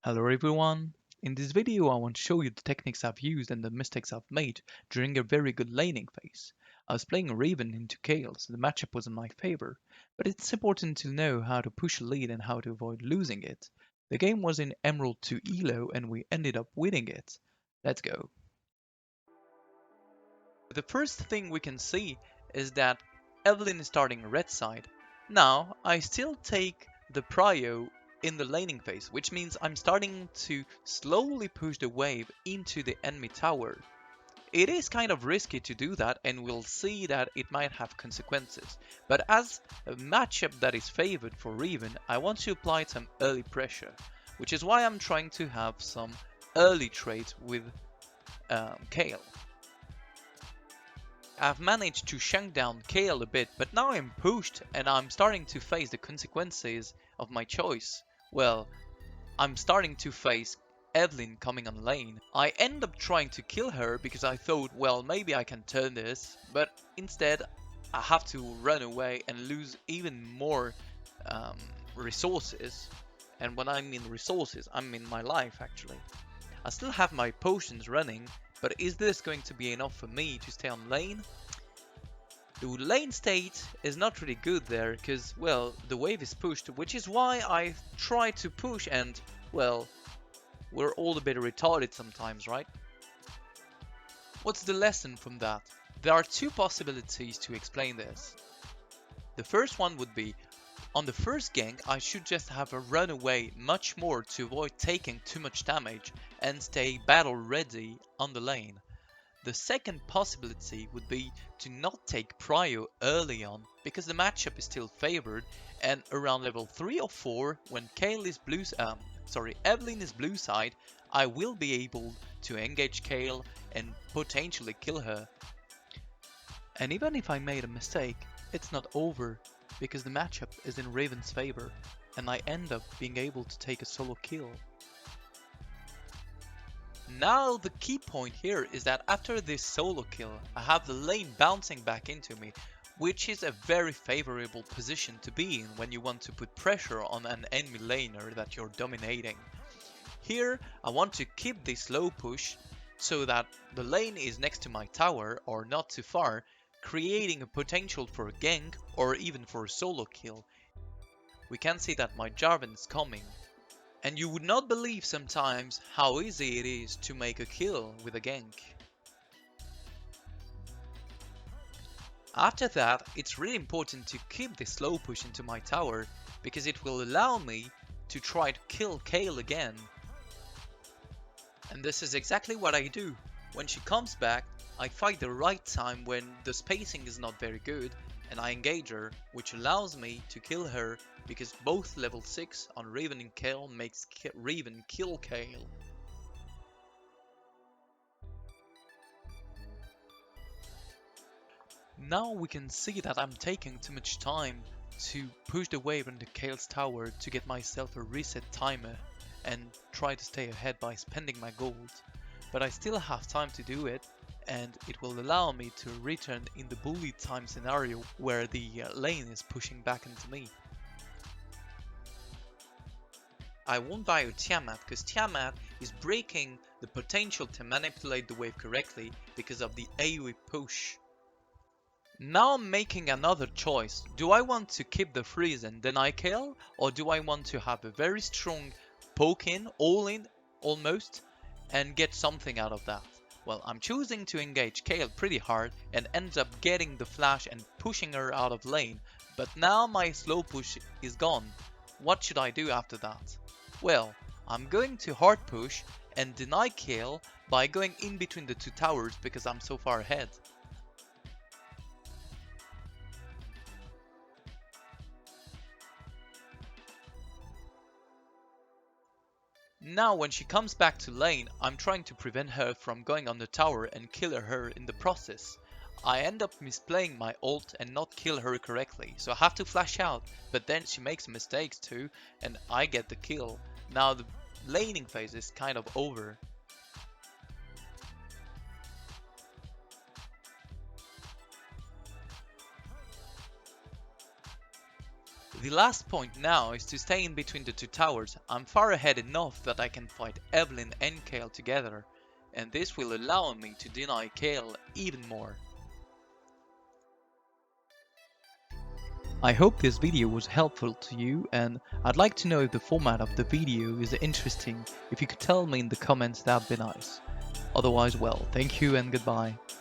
Hello everyone! In this video I want to show you the techniques I've used and the mistakes I've made during a very good laning phase. I was playing Riven into Kayle, so the matchup was in my favor, but it's important to know how to push a lead and how to avoid losing it. The game was in Emerald 2 Elo and we ended up winning it. Let's go. The first thing we can see is that Evelyn is starting red side. Now, I still take the prio in the laning phase, which means I'm starting to slowly push the wave into the enemy tower. It is kind of risky to do that, and we'll see that it might have consequences. But as a matchup that is favored for Riven, I want to apply some early pressure, which is why I'm trying to have some early trades with Kayle. I've managed to shank down Kayle a bit, but now I'm pushed and I'm starting to face the consequences of my choice. Well, I'm starting to face Evelyn coming on lane. I end up trying to kill her because I thought, well, maybe I can turn this, but instead I have to run away and lose even more resources. And when I mean resources, I mean my life actually. I still have my potions running, but is this going to be enough for me to stay on lane? The lane state is not really good there because, well, the wave is pushed, which is why I try to push and, well, we're all a bit retarded sometimes, right? What's the lesson from that? There are two possibilities to explain this. The first one would be, on the first gank, I should just have a run away much more to avoid taking too much damage and stay battle ready on the lane. The second possibility would be to not take prio early on because the matchup is still favored, and around level 3 or 4 when Evelyn is blue side, I will be able to engage Kayle and potentially kill her. And even if I made a mistake, it's not over because the matchup is in Riven's favor and I end up being able to take a solo kill. Now the key point here is that after this solo kill, I have the lane bouncing back into me, which is a very favorable position to be in when you want to put pressure on an enemy laner that you're dominating. Here I want to keep this slow push so that the lane is next to my tower or not too far, creating a potential for a gank or even for a solo kill. We can see that my Jarvan is coming. And you would not believe sometimes how easy it is to make a kill with a gank. After that, it's really important to keep this slow push into my tower because it will allow me to try to kill Kayle again. And this is exactly what I do. When she comes back, I fight the right time when the spacing is not very good and I engage her, which allows me to kill her because both level 6 on Riven and Kayle makes Riven kill Kayle. Now we can see that I'm taking too much time to push the wave into Kayle's tower to get myself a reset timer and try to stay ahead by spending my gold. But I still have time to do it, and it will allow me to return in the bully time scenario where the lane is pushing back into me. I won't buy a Tiamat because Tiamat is breaking the potential to manipulate the wave correctly because of the AoE push. Now I'm making another choice. Do I want to keep the freeze and deny Kayle, or do I want to have a very strong poke in, all in almost, and get something out of that? Well, I'm choosing to engage Kayle pretty hard and ends up getting the flash and pushing her out of lane, but now my slow push is gone. What should I do after that? Well, I'm going to hard push and deny Kayle by going in between the two towers because I'm so far ahead. Now when she comes back to lane, I'm trying to prevent her from going on the tower and kill her in the process. I end up misplaying my ult and not kill her correctly, so I have to flash out, but then she makes mistakes too, and I get the kill. Now the laning phase is kind of over. The last point now is to stay in between the two towers. I'm far ahead enough that I can fight Evelyn and Kayle together, and this will allow me to deny Kayle even more. I hope this video was helpful to you, and I'd like to know if the format of the video is interesting. If you could tell me in the comments, that'd be nice. Otherwise, well, thank you and goodbye.